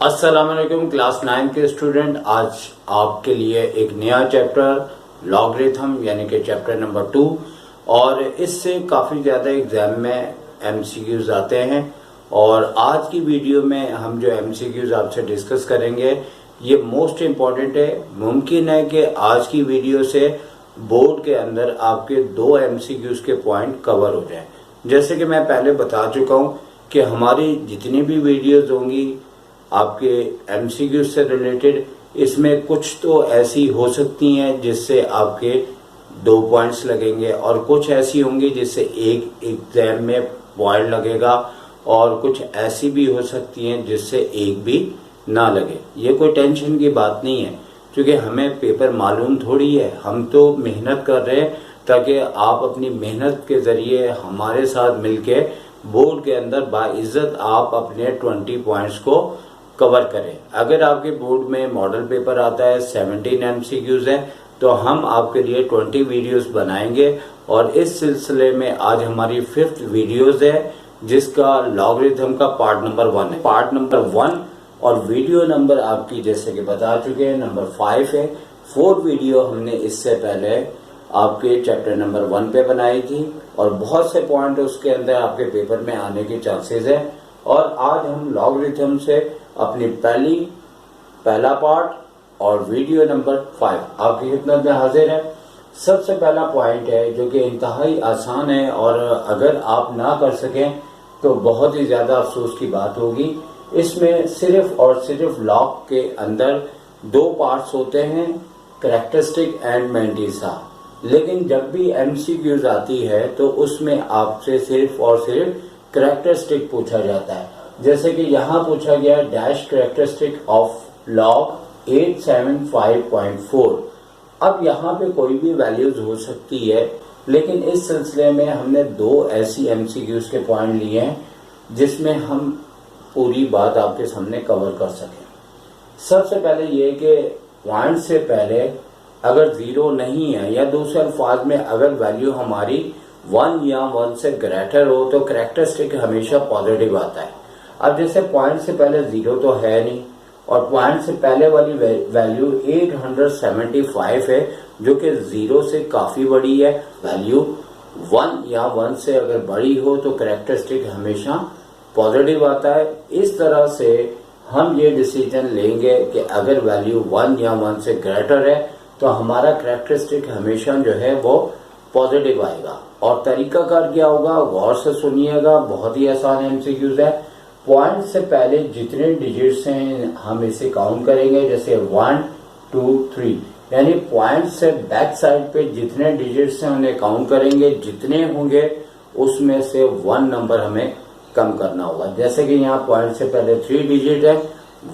अस्सलाम वालेकुम क्लास 9 के स्टूडेंट, आज आपके लिए एक नया चैप्टर लॉगरिथम यानी कि चैप्टर नंबर 2 और इससे काफ़ी ज़्यादा एग्जाम में एमसीक्यूज आते हैं। और आज की वीडियो में हम जो एमसीक्यूज आपसे डिस्कस करेंगे ये मोस्ट इम्पॉर्टेंट है। मुमकिन है कि आज की वीडियो से बोर्ड के अंदर आपके 2 एमसीक्यूज के पॉइंट कवर हो जाएं। जैसे कि मैं पहले बता चुका हूँ कि हमारी जितनी भी वीडियोज होंगी आपके एमसीक्यू से रिलेटेड, इसमें कुछ तो ऐसी हो सकती हैं जिससे आपके 2 पॉइंट्स लगेंगे और कुछ ऐसी होंगी जिससे एक एग्जाम में पॉइंट लगेगा और कुछ ऐसी भी हो सकती हैं जिससे एक भी ना लगे। ये कोई टेंशन की बात नहीं है क्योंकि हमें पेपर मालूम थोड़ी है, हम तो मेहनत कर रहे हैं ताकि आप अपनी मेहनत के जरिए हमारे साथ मिलके बोर्ड के अंदर बाइज्जत आप अपने 20 पॉइंट्स को कवर करें। अगर आपके बोर्ड में मॉडल पेपर आता है 17 एमसीक्यूज है तो हम आपके लिए 20 वीडियोस बनाएंगे और इस सिलसिले में आज हमारी 5th वीडियोस है जिसका लॉगरिथम का पार्ट नंबर 1 है। पार्ट नंबर 1 और वीडियो नंबर आपकी जैसे कि बता चुके हैं नंबर 5 है। 4th वीडियो हमने इससे पहले आपके चैप्टर नंबर 1 पे बनाई थी और बहुत से पॉइंट उसके अंदर आपके पेपर में आने के चांसेस है। और आज हम लॉगरिथम से अपनी पहला पार्ट और वीडियो नंबर 5 आपकी खिदमत में हाजिर है। सबसे पहला पॉइंट है जो कि इंतहाई आसान है और अगर आप ना कर सकें तो बहुत ही ज्यादा अफसोस की बात होगी। इसमें सिर्फ और सिर्फ लॉग के अंदर 2 पार्ट्स होते हैं, कैरेक्टरिस्टिक एंड मैंटिसा। लेकिन जब भी एमसीक्यूज आती है तो उसमें आपसे सिर्फ और सिर्फ कैरेक्टरिस्टिक पूछा जाता है। जैसे कि यहाँ पूछा गया डैश कैरेक्टरिस्टिक ऑफ लॉग 875.4। अब यहाँ पे कोई भी वैल्यूज हो सकती है, लेकिन इस सिलसिले में हमने 2 ऐसी एमसीक्यूज के पॉइंट लिए हैं जिसमें हम पूरी बात आपके सामने कवर कर सकें। सबसे पहले ये कि पॉइंट से पहले अगर 0 नहीं है या दूसरे अल्फाज में अगर वैल्यू हमारी 1 या 1 से ग्रेटर हो तो कैरेक्टरिस्टिक हमेशा पॉजिटिव आता है। अब जैसे पॉइंट से पहले 0 तो है नहीं और पॉइंट से पहले वाली वैल्यू 875 है जो कि 0 से काफी बड़ी है। वैल्यू 1 या 1 से अगर बड़ी हो तो कैरेक्टरिस्टिक हमेशा पॉजिटिव आता है। इस तरह से हम ये डिसीजन लेंगे कि अगर वैल्यू 1 या 1 से ग्रेटर है तो हमारा कैरेक्टरिस्टिक हमेशा जो है वो पॉजिटिव आएगा। और तरीकाकार क्या होगा, गौर से सुनिएगा, बहुत ही आसान एमसीक्यूज है। पॉइंट से पहले जितने डिजिट्स हैं हम इसे काउंट करेंगे, जैसे 1 2 3, यानी पॉइंट से बैक साइड पे जितने डिजिट्स हैं उन्हें काउंट करेंगे, जितने होंगे उसमें से 1 नंबर हमें कम करना होगा। जैसे कि यहाँ पॉइंट से पहले 3 डिजिट है,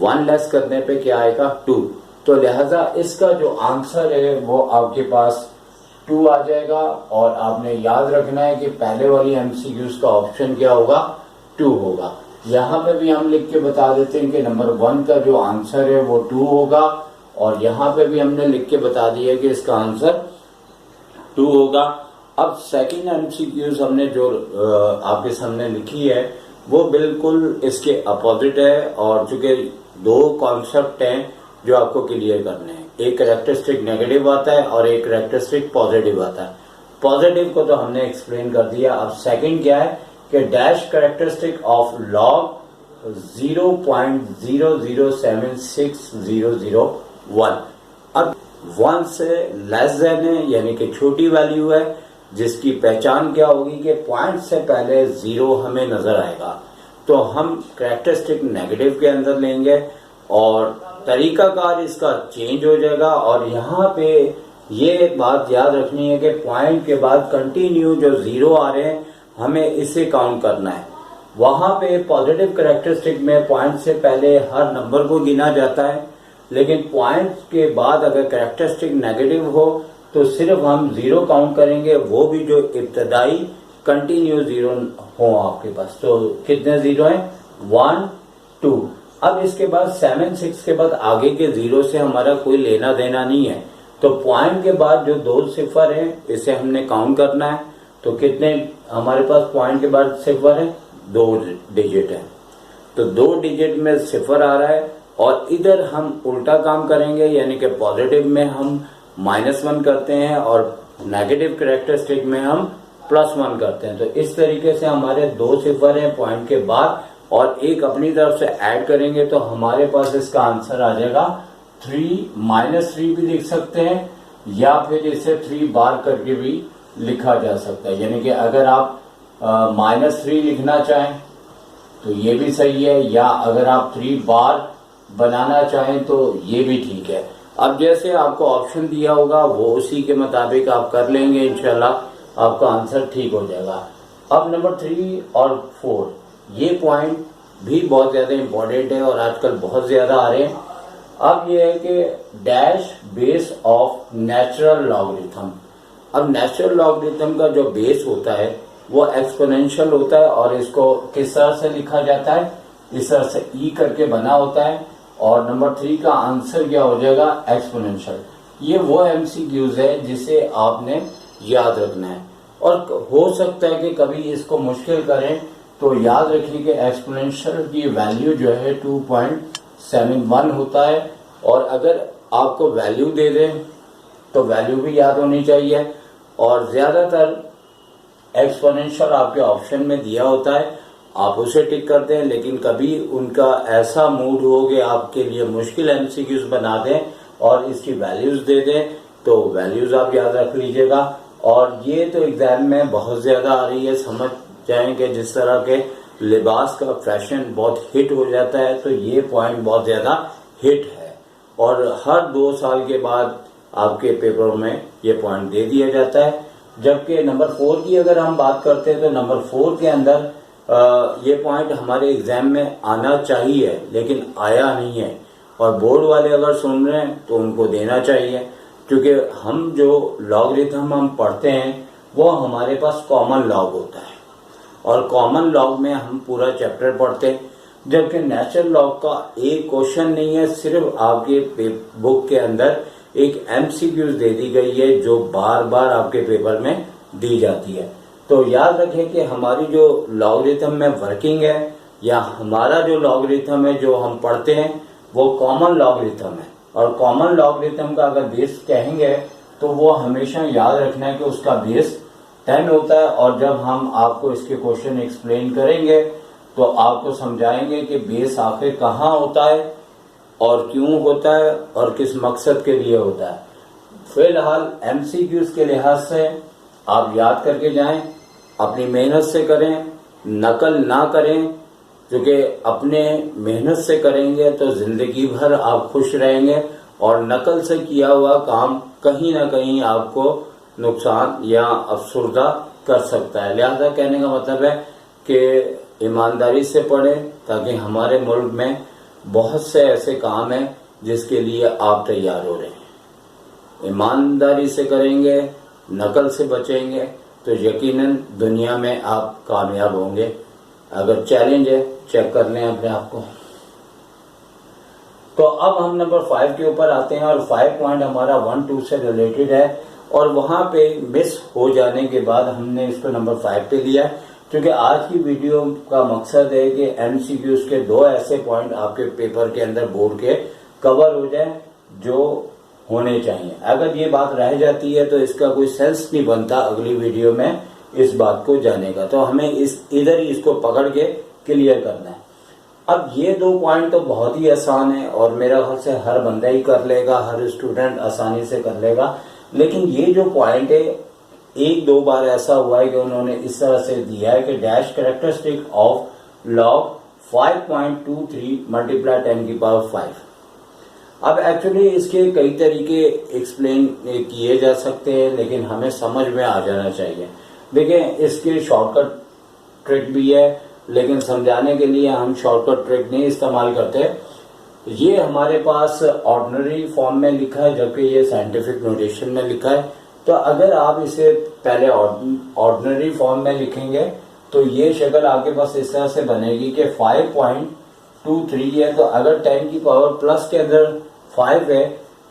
1 लेस करने पे क्या आएगा 2, तो लिहाजा इसका जो आंसर है वो आपके पास 2 आ जाएगा। और आपने याद रखना है कि पहले वाली एमसीक्यूज का ऑप्शन क्या होगा, 2 होगा। यहाँ पे भी हम लिख के बता देते हैं कि नंबर 1 का जो आंसर है वो 2 होगा और यहाँ पे भी हमने लिख के बता दिया कि इसका आंसर 2 होगा। अब सेकंड एमसीक्यूज हमने जो आपके सामने लिखी है वो बिल्कुल इसके अपोजिट है और चूंकि 2 कॉन्सेप्ट हैं जो आपको क्लियर करने हैं, एक कैरेक्टरिस्टिक नेगेटिव आता है और एक कैरेक्टरिस्टिक पॉजिटिव आता है। पॉजिटिव को तो हमने एक्सप्लेन कर दिया। अब सेकंड क्या है कि डैश कैरेक्टरिस्टिक ऑफ लॉग 0.0076001। अब 1 से लेस देन है यानी कि छोटी वैल्यू है जिसकी पहचान क्या होगी कि पॉइंट से पहले 0 हमें नजर आएगा तो हम कैरेक्टरिस्टिक नेगेटिव के अंदर लेंगे और तरीकाकार इसका चेंज हो जाएगा। और यहाँ पे ये बात याद रखनी है कि पॉइंट के बाद कंटिन्यू जो 0 आ रहे हैं हमें इसे काउंट करना है। वहां पे पॉजिटिव कैरेक्टरिस्टिक में पॉइंट से पहले हर नंबर को गिना जाता है, लेकिन पॉइंट के बाद अगर कैरेक्टरिस्टिक नेगेटिव हो तो सिर्फ हम 0 काउंट करेंगे, वो भी जो इब्तदाई कंटिन्यू 0 हो आपके पास। तो कितने 0 हैं, 1 2। अब इसके बाद 7 6 के बाद आगे के 0 से हमारा कोई लेना देना नहीं है, तो पॉइंट के बाद जो 2 सिफर है इसे हमने काउंट करना है। तो कितने हमारे पास पॉइंट के बाद सिफर है, 2 डिजिट है, तो 2 डिजिट में सिफर आ रहा है और इधर हम उल्टा काम करेंगे, यानी कि पॉजिटिव में हम -1 करते हैं और नेगेटिव कैरेक्टरिस्टिक में हम +1 करते हैं। तो इस तरीके से हमारे 2 सिफर हैं पॉइंट के बाद और एक अपनी तरफ से ऐड करेंगे तो हमारे पास इसका आंसर आ जाएगा 3 भी लिख सकते हैं या फिर इसे 3 बार करके भी लिखा जा सकता है। यानी कि अगर आप -3 लिखना चाहें तो ये भी सही है, या अगर आप 3 बार बनाना चाहें तो ये भी ठीक है। अब जैसे आपको ऑप्शन दिया होगा वो उसी के मुताबिक आप कर लेंगे, इंशाल्लाह आपका आंसर ठीक हो जाएगा। अब नंबर 3 और 4 ये पॉइंट भी बहुत ज्यादा इंपॉर्टेंट है और आजकल बहुत ज्यादा आ रहे हैं। अब ये है कि dash base of natural logarithm. अब नेचुरल लॉगरिथम का जो बेस होता है वो एक्सपोनेंशियल होता है और इसको किस तरह से लिखा जाता है, इस तरह से ई करके बना होता है और नंबर 3 का आंसर क्या हो जाएगा, एक्सपोनेंशियल। ये वो एमसीक्यूज है जिसे आपने याद रखना है और हो सकता है कि कभी इसको मुश्किल करें तो याद रखिए कि एक्सपोनेंशियल की वैल्यू जो है 2.71 होता है और अगर आपको वैल्यू दे दें तो वैल्यू भी याद होनी चाहिए। और ज्यादातर एक्सपोनेंशियल आपके ऑप्शन में दिया होता है, आप उसे टिक करते हैं, लेकिन कभी उनका ऐसा मूड हो कि आपके लिए मुश्किल एमसीक्यूज बना दें और इसकी वैल्यूज दे दें तो वैल्यूज आप याद रख लीजिएगा। और ये तो एग्जाम में बहुत ज्यादा आ रही है, समझ जाएंगे जिस तरह के लिबास का फैशन बहुत हिट हो जाता है तो ये पॉइंट बहुत ज्यादा हिट है और हर 2 साल के बाद आपके पेपर में ये पॉइंट दे दिया जाता है। जबकि नंबर 4 की अगर हम बात करते हैं तो नंबर 4 के अंदर ये पॉइंट हमारे एग्जाम में आना चाहिए लेकिन आया नहीं है और बोर्ड वाले अगर सुन रहे हैं तो उनको देना चाहिए, क्योंकि हम जो लॉगरिथम हम पढ़ते हैं वो हमारे पास कॉमन लॉग होता है और कॉमन लॉग में हम पूरा चैप्टर पढ़ते हैं, जबकि नेचुरल लॉग का एक क्वेश्चन नहीं है, सिर्फ आपके बुक के अंदर एक एमसीक्यूज दे दी गई है जो बार बार आपके पेपर में दी जाती है। तो याद रखें कि हमारी जो लॉगरिथम में वर्किंग है या हमारा जो लॉगरिथम है जो हम पढ़ते हैं वो कॉमन लॉगरिथम है और कॉमन लॉगरिथम का अगर बेस कहेंगे तो वो हमेशा याद रखना है कि उसका बेस 10 होता है और जब हम आपको इसके क्वेश्चन एक्सप्लेन करेंगे तो आपको समझाएंगे कि बेस आखिर कहाँ होता है और क्यों होता है और किस मकसद के लिए होता है। फिलहाल एमसीक्यूज के लिहाज से आप याद करके जाएं, अपनी मेहनत से करें, नकल ना करें, क्योंकि अपने मेहनत से करेंगे तो जिंदगी भर आप खुश रहेंगे और नकल से किया हुआ काम कहीं ना कहीं आपको नुकसान या अफसुर्दा कर सकता है। लिहाजा कहने का मतलब है कि ईमानदारी से पढ़ें ताकि हमारे मुल्क में बहुत से ऐसे काम हैं जिसके लिए आप तैयार हो रहे हैं। ईमानदारी से करेंगे, नकल से बचेंगे तो यकीनन दुनिया में आप कामयाब होंगे। अगर चैलेंज है चेक कर लें अपने आप को। तो अब हम नंबर 5 के ऊपर आते हैं और 5 पॉइंट हमारा 1-2 से रिलेटेड है और वहां पे मिस हो जाने के बाद हमने इसको नंबर 5 पे लिया है, क्योंकि आज की वीडियो का मकसद है कि एमसीक्यूज के 2 ऐसे पॉइंट आपके पेपर के अंदर बोर्ड के कवर हो जाए जो होने चाहिए। अगर ये बात रह जाती है तो इसका कोई सेंस नहीं बनता अगली वीडियो में इस बात को जाने का, तो हमें इधर ही इसको पकड़ के क्लियर करना है। अब ये 2 पॉइंट तो बहुत ही आसान है और मेरा ख्याल से हर बंदा ही कर लेगा, हर स्टूडेंट आसानी से कर लेगा, लेकिन ये जो पॉइंट है 1-2 बार ऐसा हुआ है कि उन्होंने इस तरह से दिया है कि dash characteristic of log 5.23 multiply 10⁵। अब एक्चुअली इसके कई तरीके एक्सप्लेन किए जा सकते हैं लेकिन हमें समझ में आ जाना चाहिए। देखिए इसके शॉर्टकट ट्रिक भी है लेकिन समझाने के लिए हम शॉर्टकट ट्रिक नहीं इस्तेमाल करते। ये हमारे पास ऑर्डिनरी फॉर्म में लिखा है जबकि ये साइंटिफिक नोटेशन में लिखा है, तो अगर आप इसे पहले ऑर्डिनरी फॉर्म में लिखेंगे तो ये शक्ल आपके पास इस तरह से बनेगी कि 5.23 है, तो अगर 10 की पावर प्लस के अंदर 5 है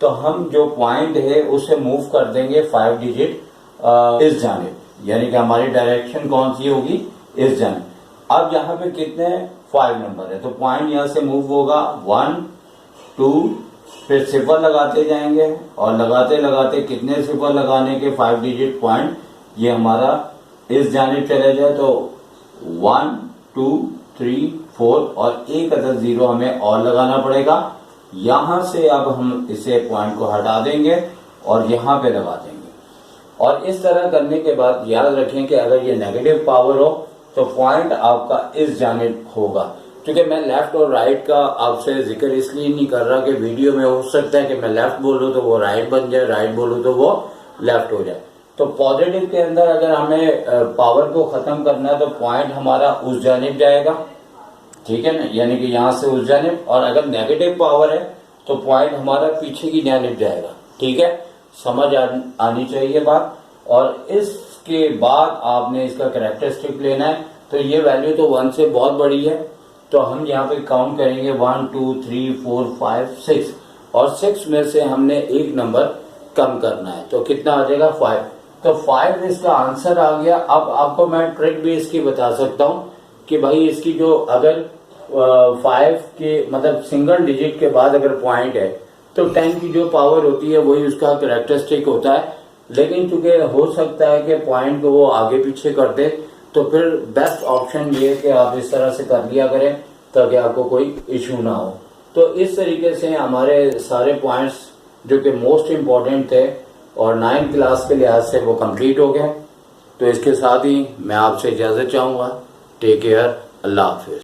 तो हम जो पॉइंट है उसे मूव कर देंगे 5 डिजिट इस जानिब, यानी कि हमारी डायरेक्शन कौन सी होगी, इस जानिब। अब यहाँ पे कितने 5 नंबर है तो पॉइंट यहाँ से मूव होगा 1 2, फिर सिफर लगाते जाएंगे और लगाते लगाते कितने सिफर लगाने के 5 डिजिट पॉइंट ये हमारा इस जानिब चले जाए तो 1, 2, 3, 4 और एक अदद 0 हमें और लगाना पड़ेगा। यहां से अब हम इसे पॉइंट को हटा देंगे और यहां पे लगा देंगे। और इस तरह करने के बाद याद रखें कि अगर ये नेगेटिव पावर हो तो पॉइंट आपका इस जानिब होगा। क्योंकि मैं लेफ्ट और राइट का आपसे जिक्र इसलिए नहीं कर रहा कि वीडियो में हो सकता है कि मैं लेफ्ट बोलूं तो वो राइट बन जाए, राइट बोलूं तो वो लेफ्ट हो जाए। तो पॉजिटिव के अंदर अगर हमें पावर को खत्म करना है तो पॉइंट हमारा उस जानिब जाएगा, ठीक है ना, यानी कि यहां से उस जानिब। और अगर नेगेटिव पावर है तो पॉइंट हमारा पीछे की जानिब जाएगा। ठीक है, समझ आनी चाहिए बात। और इसके बाद आपने इसका कैरेक्टरिस्टिक लेना है। तो ये वैल्यू तो 1 से बहुत बड़ी है, तो हम यहाँ पे काउंट करेंगे 1, 2, 3, 4, 5, 6 और 6 में से हमने एक नंबर कम करना है। तो कितना आ जाएगा 5। तो 5 इसका आंसर आ गया। अब आपको मैं ट्रिक भी इसकी बता सकता हूँ कि भाई इसकी जो अगर 5 के मतलब सिंगल डिजिट के बाद अगर पॉइंट है तो 10 की जो पावर होती है वही उसका कैरेक्टरिस्टिक होता है। लेकिन चूंकि हो सकता है कि पॉइंट को वो आगे पीछे कर दे, तो फिर बेस्ट ऑप्शन ये है कि आप इस तरह से कर लिया करें ताकि आपको कोई इशू ना हो। तो इस तरीके से हमारे सारे पॉइंट्स जो कि मोस्ट इम्पोर्टेंट थे और 9th क्लास के लिहाज से वो कंप्लीट हो गए। तो इसके साथ ही मैं आपसे इजाज़त चाहूँगा। टेक केयर, अल्लाह हाफिज।